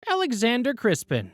Alexander Crispin.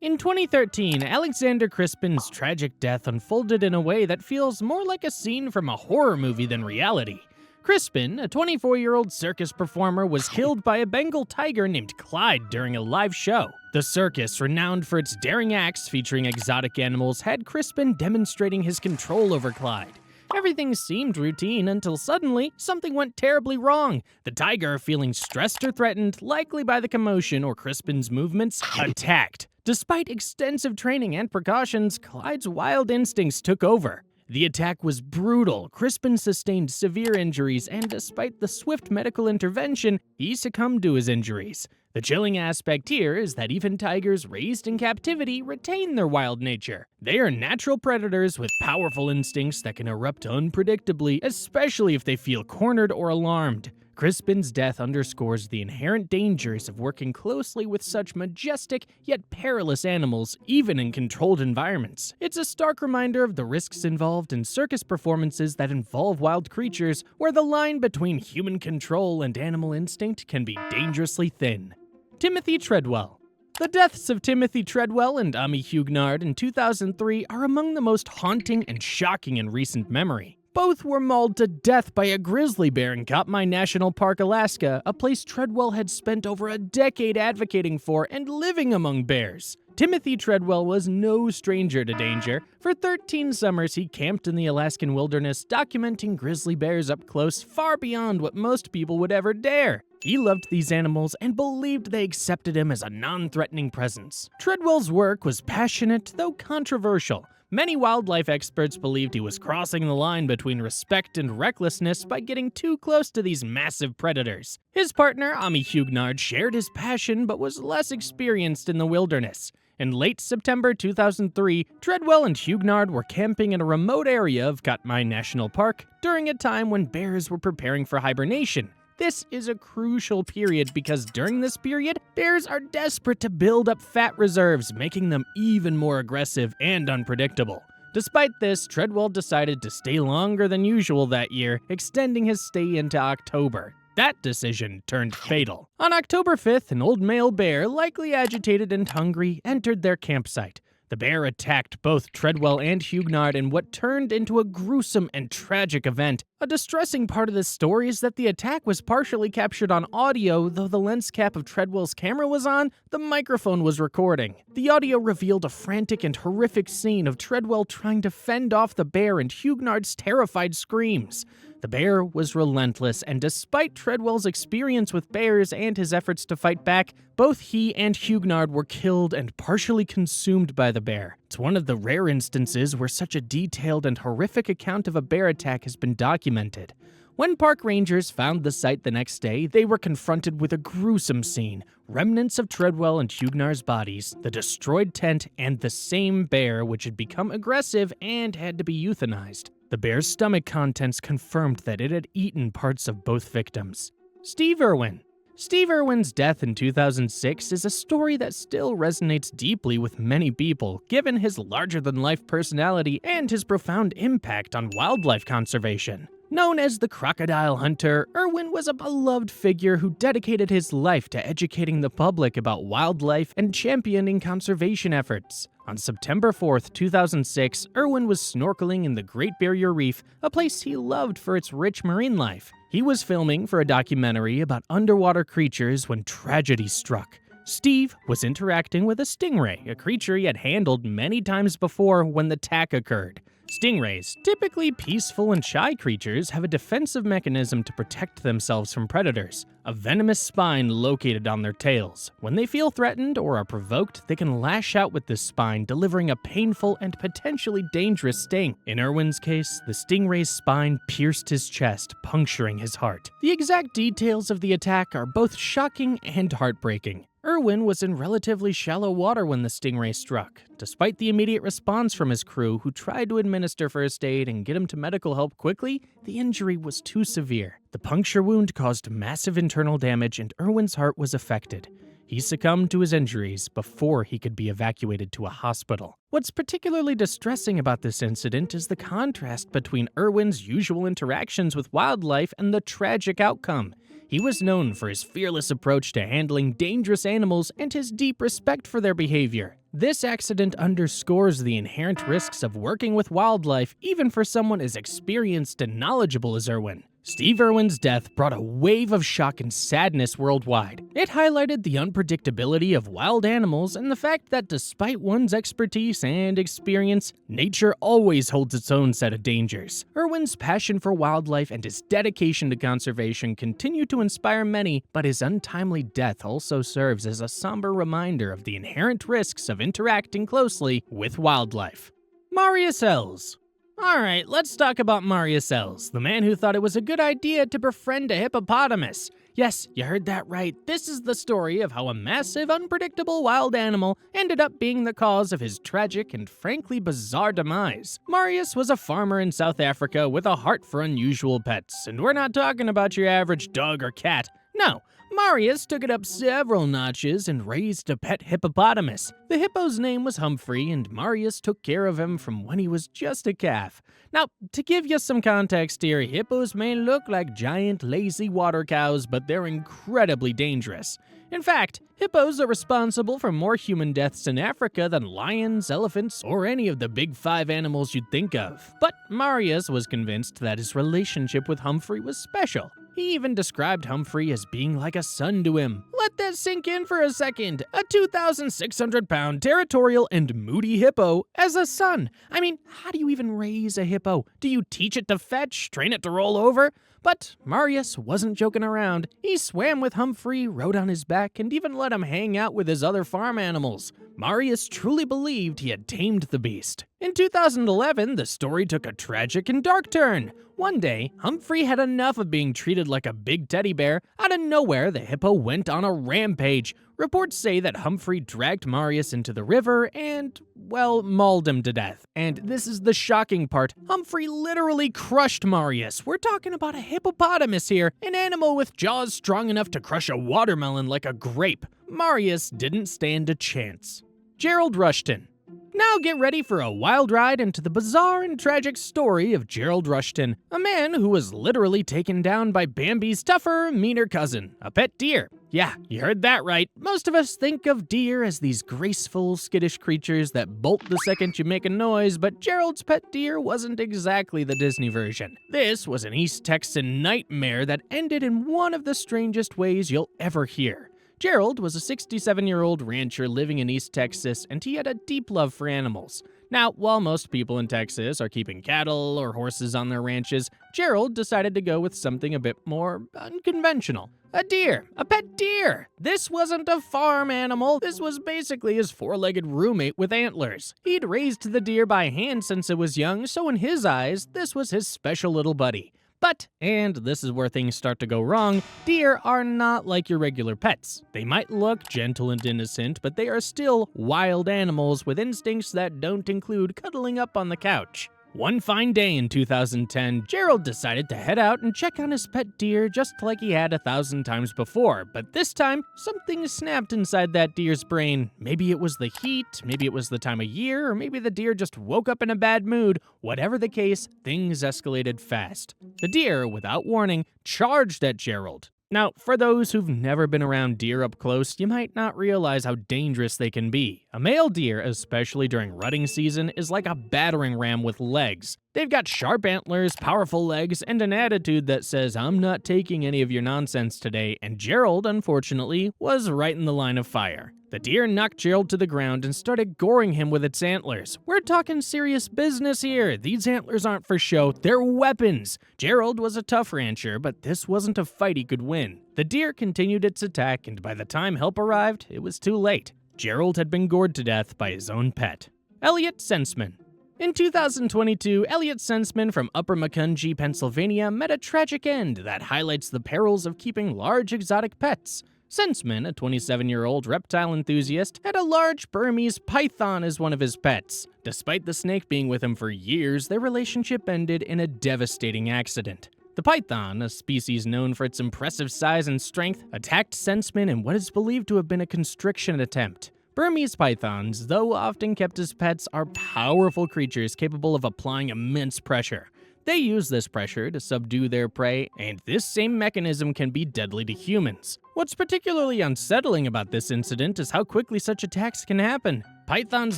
In 2013, Alexander Crispin's tragic death unfolded in a way that feels more like a scene from a horror movie than reality. Crispin, a 24-year-old circus performer, was killed by a Bengal tiger named Clyde during a live show. The circus, renowned for its daring acts featuring exotic animals, had Crispin demonstrating his control over Clyde. Everything seemed routine until suddenly, something went terribly wrong. The tiger, feeling stressed or threatened, likely by the commotion or Crispin's movements, attacked. Despite extensive training and precautions, Clyde's wild instincts took over. The attack was brutal. Crispin sustained severe injuries, and despite the swift medical intervention, he succumbed to his injuries. The chilling aspect here is that even tigers raised in captivity retain their wild nature. They are natural predators with powerful instincts that can erupt unpredictably, especially if they feel cornered or alarmed. Crispin's death underscores the inherent dangers of working closely with such majestic yet perilous animals, even in controlled environments. It's a stark reminder of the risks involved in circus performances that involve wild creatures, where the line between human control and animal instinct can be dangerously thin. Timothy Treadwell. The deaths of Timothy Treadwell and Ami Huguenard in 2003 are among the most haunting and shocking in recent memory. Both were mauled to death by a grizzly bear in Katmai National Park, Alaska, a place Treadwell had spent over a decade advocating for and living among bears. Timothy Treadwell was no stranger to danger. For 13 summers, he camped in the Alaskan wilderness, documenting grizzly bears up close, far beyond what most people would ever dare. He loved these animals and believed they accepted him as a non-threatening presence. Treadwell's work was passionate, though controversial. Many wildlife experts believed he was crossing the line between respect and recklessness by getting too close to these massive predators. His partner, Ami Huguenard, shared his passion but was less experienced in the wilderness. In late September 2003, Treadwell and Huguenard were camping in a remote area of Katmai National Park during a time when bears were preparing for hibernation. This is a crucial period because during this period, bears are desperate to build up fat reserves, making them even more aggressive and unpredictable. Despite this, Treadwell decided to stay longer than usual that year, extending his stay into October. That decision turned fatal. On October 5th, an old male bear, likely agitated and hungry, entered their campsite. The bear attacked both Treadwell and Huguenard in what turned into a gruesome and tragic event. A distressing part of this story is that the attack was partially captured on audio. Though the lens cap of Treadwell's camera was on, the microphone was recording. The audio revealed a frantic and horrific scene of Treadwell trying to fend off the bear and Huguenard's terrified screams. The bear was relentless, and despite Treadwell's experience with bears and his efforts to fight back, both he and Huguenard were killed and partially consumed by the bear. It's one of the rare instances where such a detailed and horrific account of a bear attack has been documented. When park rangers found the site the next day, they were confronted with a gruesome scene. Remnants of Treadwell and Huguenard's bodies, the destroyed tent, and the same bear which had become aggressive and had to be euthanized. The bear's stomach contents confirmed that it had eaten parts of both victims. Steve Irwin. Steve Irwin's death in 2006 is a story that still resonates deeply with many people, given his larger-than-life personality and his profound impact on wildlife conservation. Known as the crocodile hunter, Irwin was a beloved figure who dedicated his life to educating the public about wildlife and championing conservation efforts. On September 4th, 2006, Irwin was snorkeling in the Great Barrier Reef, a place he loved for its rich marine life. He was filming for a documentary about underwater creatures when tragedy struck. Steve was interacting with a stingray, a creature he had handled many times before when the attack occurred. Stingrays, typically peaceful and shy creatures, have a defensive mechanism to protect themselves from predators, a venomous spine located on their tails. When they feel threatened or are provoked, they can lash out with this spine, delivering a painful and potentially dangerous sting. In Irwin's case, the stingray's spine pierced his chest, puncturing his heart. The exact details of the attack are both shocking and heartbreaking. Irwin was in relatively shallow water when the stingray struck. Despite the immediate response from his crew, who tried to administer first aid and get him to medical help quickly, the injury was too severe. The puncture wound caused massive internal damage, and Irwin's heart was affected. He succumbed to his injuries before he could be evacuated to a hospital. What's particularly distressing about this incident is the contrast between Irwin's usual interactions with wildlife and the tragic outcome. He was known for his fearless approach to handling dangerous animals and his deep respect for their behavior. This accident underscores the inherent risks of working with wildlife, even for someone as experienced and knowledgeable as Irwin. Steve Irwin's death brought a wave of shock and sadness worldwide. It highlighted the unpredictability of wild animals and the fact that despite one's expertise and experience, nature always holds its own set of dangers. Irwin's passion for wildlife and his dedication to conservation continue to inspire many, but his untimely death also serves as a somber reminder of the inherent risks of interacting closely with wildlife. Marius Els. Alright, let's talk about Marius Els, the man who thought it was a good idea to befriend a hippopotamus. Yes, you heard that right. This is the story of how a massive, unpredictable wild animal ended up being the cause of his tragic and frankly bizarre demise. Marius was a farmer in South Africa with a heart for unusual pets, and we're not talking about your average dog or cat. No. Marius took it up several notches and raised a pet hippopotamus. The hippo's name was Humphrey, and Marius took care of him from when he was just a calf. Now, to give you some context here, hippos may look like giant, lazy water cows, but they're incredibly dangerous. In fact, hippos are responsible for more human deaths in Africa than lions, elephants, or any of the big five animals you'd think of. But Marius was convinced that his relationship with Humphrey was special. He even described Humphrey as being like a son to him. Let that sink in for a second. A 2,600-pound territorial and moody hippo as a son. I mean, how do you even raise a hippo? Do you teach it to fetch, train it to roll over? But Marius wasn't joking around. He swam with Humphrey, rode on his back, and even let him hang out with his other farm animals. Marius truly believed he had tamed the beast. In 2011, the story took a tragic and dark turn. One day, Humphrey had enough of being treated like a big teddy bear. Out of nowhere, the hippo went on a rampage. Reports say that Humphrey dragged Marius into the river and, well, mauled him to death. And this is the shocking part. Humphrey literally crushed Marius. We're talking about a hippopotamus here, an animal with jaws strong enough to crush a watermelon like a grape. Marius didn't stand a chance. Gerald Rushton. Now get ready for a wild ride into the bizarre and tragic story of Gerald Rushton, a man who was literally taken down by Bambi's tougher, meaner cousin, a pet deer. Yeah, you heard that right. Most of us think of deer as these graceful, skittish creatures that bolt the second you make a noise, but Gerald's pet deer wasn't exactly the Disney version. This was an East Texan nightmare that ended in one of the strangest ways you'll ever hear. Gerald was a 67-year-old rancher living in East Texas, and he had a deep love for animals. Now, while most people in Texas are keeping cattle or horses on their ranches, Gerald decided to go with something a bit more unconventional. A deer, a pet deer. This wasn't a farm animal. This was basically his four-legged roommate with antlers. He'd raised the deer by hand since it was young, so in his eyes, this was his special little buddy. But, and this is where things start to go wrong, deer are not like your regular pets. They might look gentle and innocent, but they are still wild animals with instincts that don't include cuddling up on the couch. One fine day in 2010, Gerald decided to head out and check on his pet deer just like he had 1,000 times before, but this time, something snapped inside that deer's brain. Maybe it was the heat, maybe it was the time of year, or maybe the deer just woke up in a bad mood. Whatever the case, things escalated fast. The deer, without warning, charged at Gerald. Now, for those who've never been around deer up close, you might not realize how dangerous they can be. A male deer, especially during rutting season, is like a battering ram with legs. They've got sharp antlers, powerful legs, and an attitude that says, "I'm not taking any of your nonsense today," and Gerald, unfortunately, was right in the line of fire. The deer knocked Gerald to the ground and started goring him with its antlers. We're talking serious business here. These antlers aren't for show, they're weapons. Gerald was a tough rancher, but this wasn't a fight he could win. The deer continued its attack, and by the time help arrived, it was too late. Gerald had been gored to death by his own pet. Elliot Senseman. In 2022, Elliot Senseman from Upper Macungie, Pennsylvania, met a tragic end that highlights the perils of keeping large exotic pets. Senseman, a 27-year-old reptile enthusiast, had a large Burmese python as one of his pets. Despite the snake being with him for years, their relationship ended in a devastating accident. The python, a species known for its impressive size and strength, attacked Senseman in what is believed to have been a constriction attempt. Burmese pythons, though often kept as pets, are powerful creatures capable of applying immense pressure. They use this pressure to subdue their prey, and this same mechanism can be deadly to humans. What's particularly unsettling about this incident is how quickly such attacks can happen. Pythons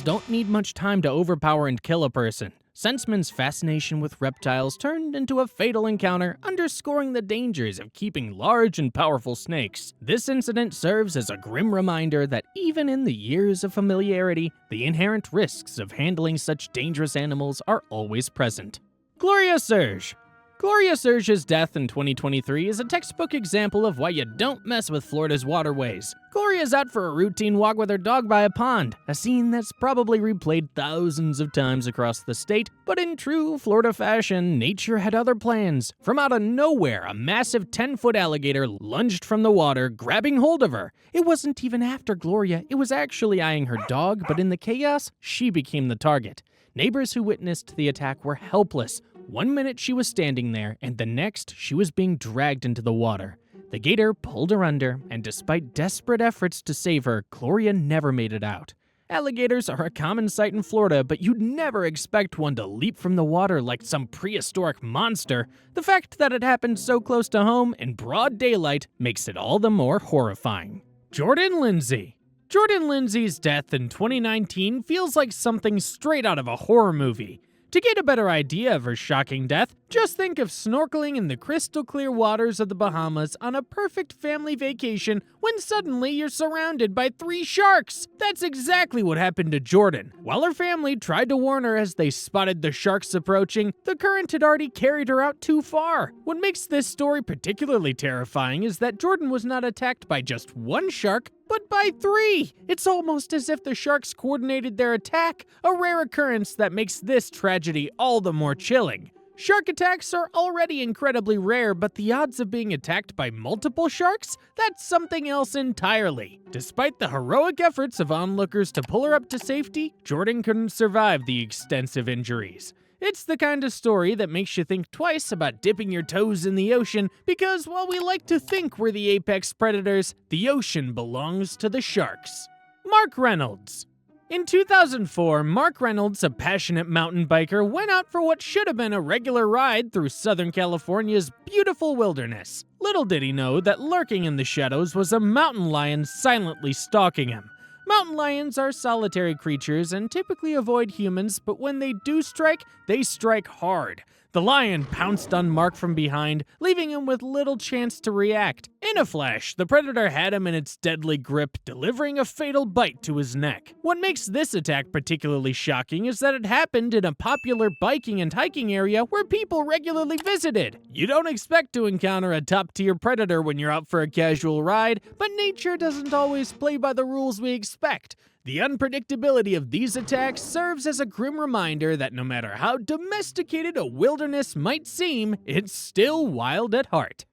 don't need much time to overpower and kill a person. Senseman's fascination with reptiles turned into a fatal encounter, underscoring the dangers of keeping large and powerful snakes. This incident serves as a grim reminder that even in the years of familiarity, the inherent risks of handling such dangerous animals are always present. Gloria Serge. Gloria Serge's death in 2023 is a textbook example of why you don't mess with Florida's waterways. Gloria's out for a routine walk with her dog by a pond, a scene that's probably replayed thousands of times across the state, but in true Florida fashion, nature had other plans. From out of nowhere, a massive 10-foot alligator lunged from the water, grabbing hold of her. It wasn't even after Gloria, it was actually eyeing her dog, but in the chaos, she became the target. Neighbors who witnessed the attack were helpless. One minute she was standing there, and the next she was being dragged into the water. The gator pulled her under, and despite desperate efforts to save her, Gloria never made it out. Alligators are a common sight in Florida, but you'd never expect one to leap from the water like some prehistoric monster. The fact that it happened so close to home in broad daylight makes it all the more horrifying. Jordan Lindsay. Jordan Lindsay's death in 2019 feels like something straight out of a horror movie. To get a better idea of her shocking death, just think of snorkeling in the crystal clear waters of the Bahamas on a perfect family vacation when suddenly you're surrounded by 3 sharks. That's exactly what happened to Jordan. While her family tried to warn her as they spotted the sharks approaching, the current had already carried her out too far. What makes this story particularly terrifying is that Jordan was not attacked by just 1 shark, but by 3! It's almost as if the sharks coordinated their attack, a rare occurrence that makes this tragedy all the more chilling. Shark attacks are already incredibly rare, but the odds of being attacked by multiple sharks? That's something else entirely. Despite the heroic efforts of onlookers to pull her up to safety, Jordan couldn't survive the extensive injuries. It's the kind of story that makes you think twice about dipping your toes in the ocean, because while we like to think we're the apex predators, the ocean belongs to the sharks. Mark Reynolds. In 2004, Mark Reynolds, a passionate mountain biker, went out for what should have been a regular ride through Southern California's beautiful wilderness. Little did he know that lurking in the shadows was a mountain lion silently stalking him. Mountain lions are solitary creatures and typically avoid humans, but when they do strike, they strike hard. The lion pounced on Mark from behind, leaving him with little chance to react. In a flash, the predator had him in its deadly grip, delivering a fatal bite to his neck. What makes this attack particularly shocking is that it happened in a popular biking and hiking area where people regularly visited. You don't expect to encounter a top-tier predator when you're out for a casual ride, but nature doesn't always play by the rules we expect. The unpredictability of these attacks serves as a grim reminder that no matter how domesticated a wilderness might seem, it's still wild at heart.